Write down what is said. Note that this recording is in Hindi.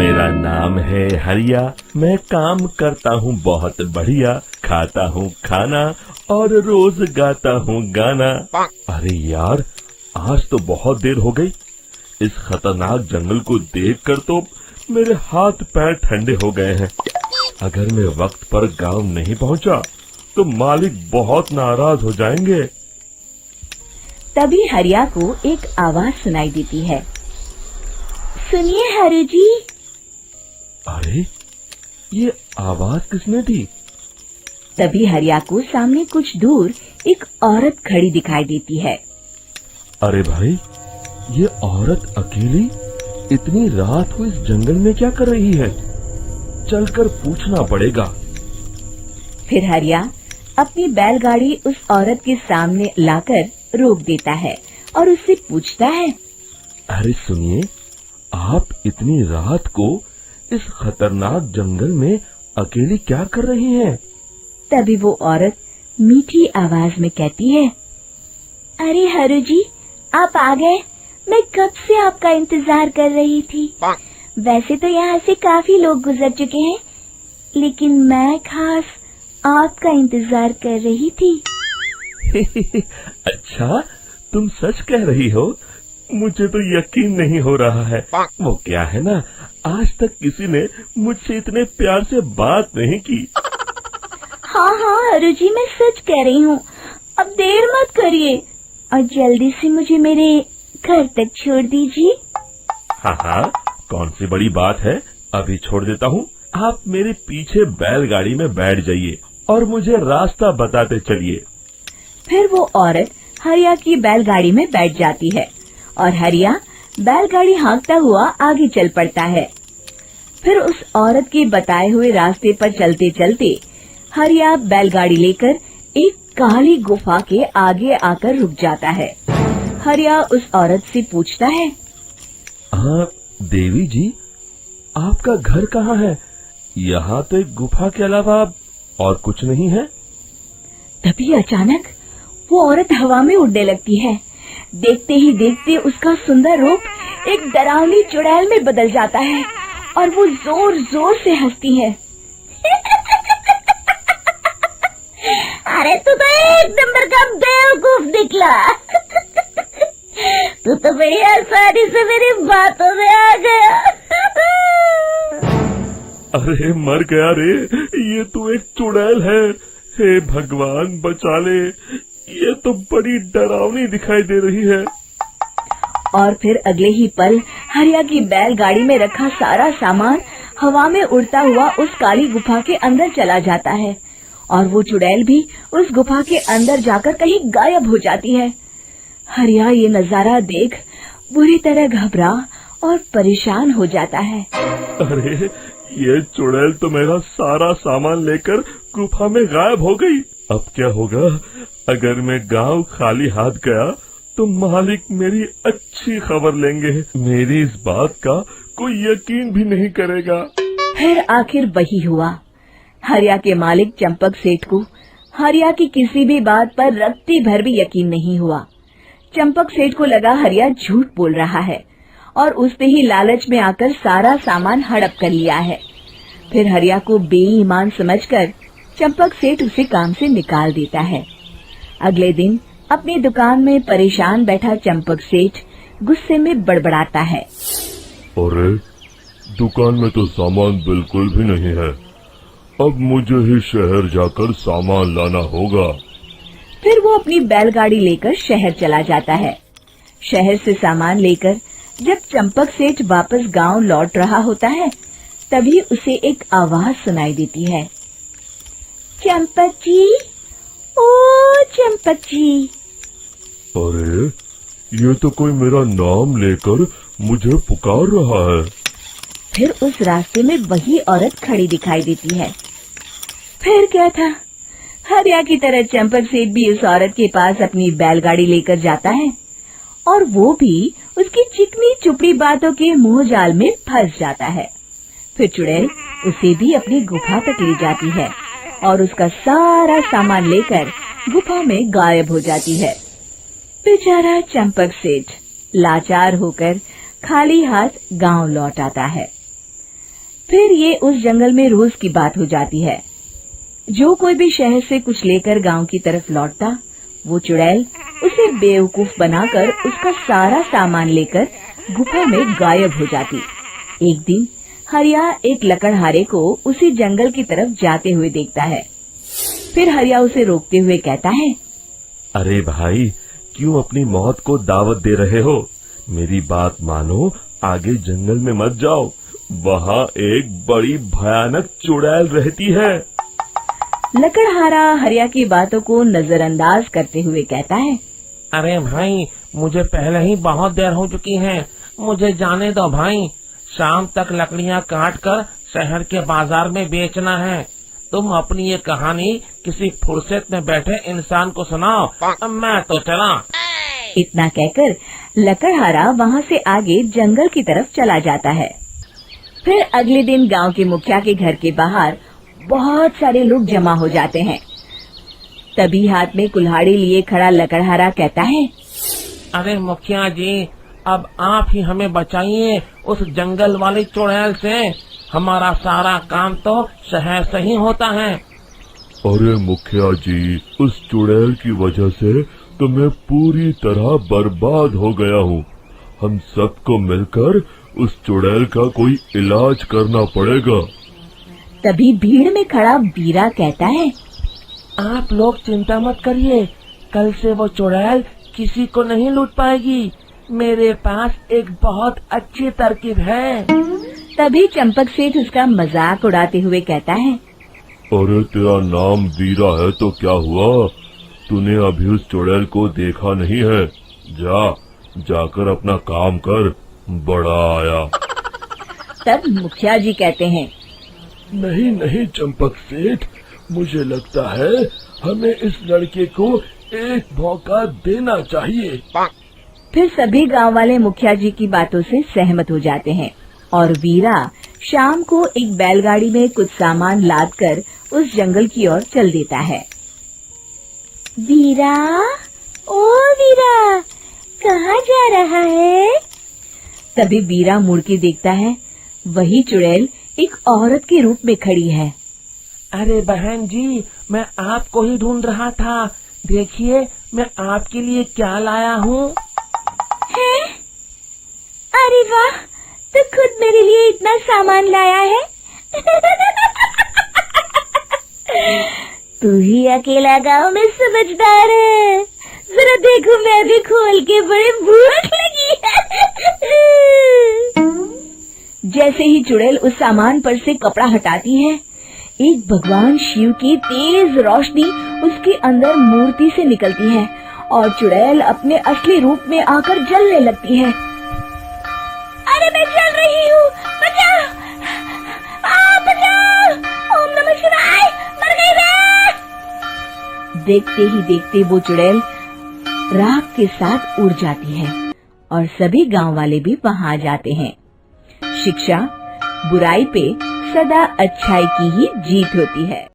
मेरा नाम है हरिया, मैं काम करता हूँ बहुत बढ़िया, खाता हूँ खाना और रोज गाता हूँ गाना। अरे यार, आज तो बहुत देर हो गई। इस खतरनाक जंगल को देखकर तो मेरे हाथ पैर ठंडे हो गए हैं। अगर मैं वक्त पर गांव नहीं पहुंचा तो मालिक बहुत नाराज हो जाएंगे। तभी हरिया को एक आवाज सुनाई देती है। सुनिए हरु जी। अरे, ये आवाज किसने दी? तभी हरिया को सामने कुछ दूर एक औरत खड़ी दिखाई देती है। अरे भाई, ये औरत अकेली इतनी रात को इस जंगल में क्या कर रही है? चलकर पूछना पड़ेगा। फिर हरिया अपनी बैलगाड़ी उस औरत के सामने लाकर रोक देता है और उससे पूछता है। अरे सुनिए, आप इतनी रात को इस खतरनाक जंगल में अकेली क्या कर रही हैं? तभी वो औरत मीठी आवाज में कहती है, अरे हरु जी, आप आ गए। मैं कब से आपका इंतजार कर रही थी। वैसे तो यहाँ से काफी लोग गुजर चुके हैं, लेकिन मैं खास आपका इंतजार कर रही थी। अच्छा, तुम सच कह रही हो? मुझे तो यकीन नहीं हो रहा है। वो क्या है ना, आज तक किसी ने मुझसे इतने प्यार से बात नहीं की। हाँ हाँ हरु जी, मैं सच कह रही हूँ। अब देर मत करिए और जल्दी से मुझे मेरे घर तक छोड़ दीजिए। हाँ हाँ, कौन सी बड़ी बात है, अभी छोड़ देता हूँ। आप मेरे पीछे बैलगाड़ी में बैठ जाइए और मुझे रास्ता बताते चलिए। फिर वो औरत हरिया की बैलगाड़ी में बैठ जाती है और हरिया बैलगाड़ी हाँकता हुआ आगे चल पड़ता है। फिर उस औरत के बताए हुए रास्ते पर चलते चलते हरिया बैलगाड़ी लेकर एक काली गुफा के आगे आकर रुक जाता है। हरिया उस औरत से पूछता है, हाँ देवी जी, आपका घर कहाँ है? यहाँ तो एक गुफा के अलावा और कुछ नहीं है। तभी अचानक वो औरत हवा में उड़ने लगती है। देखते ही देखते उसका सुंदर रूप एक डरावनी चुड़ैल में बदल जाता है और वो जोर जोर से हंसती है। अरे तू तो एक नंबर का बेवकूफ निकला। तू तो बड़ी आसानी से मेरी बातों में आ गया। अरे मर गया रे, ये तो एक चुड़ैल है। हे भगवान बचा ले, ये तो बड़ी डरावनी दिखाई दे रही है। और फिर अगले ही पल हरिया की बैलगाड़ी में रखा सारा सामान हवा में उड़ता हुआ उस काली गुफा के अंदर चला जाता है और वो चुड़ैल भी उस गुफा के अंदर जाकर कहीं गायब हो जाती है। हरिया ये नजारा देख बुरी तरह घबरा और परेशान हो जाता है। अरे, ये चुड़ैल तो मेरा सारा सामान लेकर गुफा में गायब हो गई। अब क्या होगा? अगर मैं गांव खाली हाथ गया तो मालिक मेरी अच्छी खबर लेंगे। मेरी इस बात का कोई यकीन भी नहीं करेगा। फिर आखिर वही हुआ। हरिया के मालिक चंपक सेठ को हरिया की किसी भी बात पर रत्ती भर भी यकीन नहीं हुआ। चंपक सेठ को लगा हरिया झूठ बोल रहा है और उसने ही लालच में आकर सारा सामान हड़प कर लिया है। फिर हरिया को बेईमान समझकर चंपक सेठ उसे काम से निकाल देता है। अगले दिन अपनी दुकान में परेशान बैठा चंपक सेठ गुस्से में बड़बड़ाता है। अरे, दुकान में तो सामान बिल्कुल भी नहीं है। अब मुझे ही शहर जाकर सामान लाना होगा। फिर वो अपनी बैलगाड़ी लेकर शहर चला जाता है। शहर से सामान लेकर जब चंपक सेठ वापस गांव लौट रहा होता है, तभी उसे एक आवाज सुनाई देती है। चंपक जी, ओ चंपक जी। अरे, ये तो कोई मेरा नाम लेकर मुझे पुकार रहा है। फिर उस रास्ते में वही औरत खड़ी दिखाई देती है। फिर क्या था, हरिया की तरह चंपक सेठ भी उस औरत के पास अपनी बैलगाड़ी लेकर जाता है और वो भी उसकी चिकनी चुपड़ी बातों के मुंह जाल में फंस जाता है। फिर चुड़ैल उसे भी अपनी गुफा तक ले जाती है और उसका सारा सामान लेकर गुफा में गायब हो जाती है। बेचारा चंपक सेठ लाचार होकर खाली हाथ गांव लौट आता है। फिर ये उस जंगल में रोज की बात हो जाती है। जो कोई भी शहर से कुछ लेकर गांव की तरफ लौटता, वो चुड़ैल उसे बेवकूफ बनाकर उसका सारा सामान लेकर गुफा में गायब हो जाती। एक दिन हरिया एक लकड़हारे को उसी जंगल की तरफ जाते हुए देखता है। फिर हरिया उसे रोकते हुए कहता है, अरे भाई, क्यों अपनी मौत को दावत दे रहे हो? मेरी बात मानो, आगे जंगल में मत जाओ, वहाँ एक बड़ी भयानक चुड़ैल रहती है। लकड़हारा हरिया की बातों को नजरअंदाज करते हुए कहता है, अरे भाई, मुझे पहले ही बहुत देर हो चुकी है, मुझे जाने दो भाई। शाम तक लकड़ियाँ काट कर शहर के बाजार में बेचना है। तुम अपनी ये कहानी किसी फुर्सत में बैठे इंसान को सुनाओ, मैं तो चला। इतना कहकर लकड़हारा वहाँ से आगे जंगल की तरफ चला जाता है। फिर अगले दिन गांव के मुखिया के घर के बाहर बहुत सारे लोग जमा हो जाते हैं। तभी हाथ में कुल्हाड़ी लिए खड़ा लकड़हारा कहता है, अरे मुखिया जी, अब आप ही हमें बचाइए उस जंगल वाली चुड़ैल से। हमारा सारा काम तो शहर से ही होता है। अरे मुखिया जी, उस चुड़ैल की वजह से तो मैं पूरी तरह बर्बाद हो गया हूँ। हम सबको मिलकर उस चुड़ैल का कोई इलाज करना पड़ेगा। तभी भीड़ में खड़ा वीरा कहता है, आप लोग चिंता मत करिए, कल से वो चुड़ैल किसी को नहीं लूट पाएगी। मेरे पास एक बहुत अच्छी तरकीब है। तभी चंपक सेठ उसका मजाक उड़ाते हुए कहता है, अरे तेरा नाम वीरा है तो क्या हुआ? तूने अभी उस चुड़ैल को देखा नहीं है? जाकर अपना काम कर, बड़ा आया। तब मुखिया जी कहते हैं, नहीं चंपक सेठ, मुझे लगता है हमें इस लड़के को एक मौका देना चाहिए। फिर सभी गांव वाले मुखिया जी की बातों से सहमत हो जाते हैं और वीरा शाम को एक बैलगाड़ी में कुछ सामान लादकर उस जंगल की ओर चल देता है। वीरा, ओ वीरा, कहाँ जा रहा है? तभी वीरा मुड़ के देखता है, वही चुड़ैल एक औरत के रूप में खड़ी है। अरे बहन जी, मैं आपको ही ढूंढ रहा था। देखिए, मैं आपके लिए क्या लाया हूँ। हैं? अरे वाह, तो खुद मेरे लिए इतना सामान लाया है। तू ही अकेला गांव में समझदार है। जरा देखो, मैं भी खोल के, बड़े भूख लगी है। जैसे ही चुड़ैल उस सामान पर से कपड़ा हटाती है, एक भगवान शिव की तेज रोशनी उसके अंदर मूर्ति से निकलती है और चुड़ैल अपने असली रूप में आकर जलने लगती है। अरे मैं जल रही हूँ, बचाओ! बचाओ! ओम नमः शिवाय, मर गई मैं! देखते ही देखते वो चुड़ैल राख के साथ उड़ जाती है और सभी गांव वाले भी वहां जाते हैं। शिक्षा बुराई पे सदा अच्छाई की ही जीत होती है।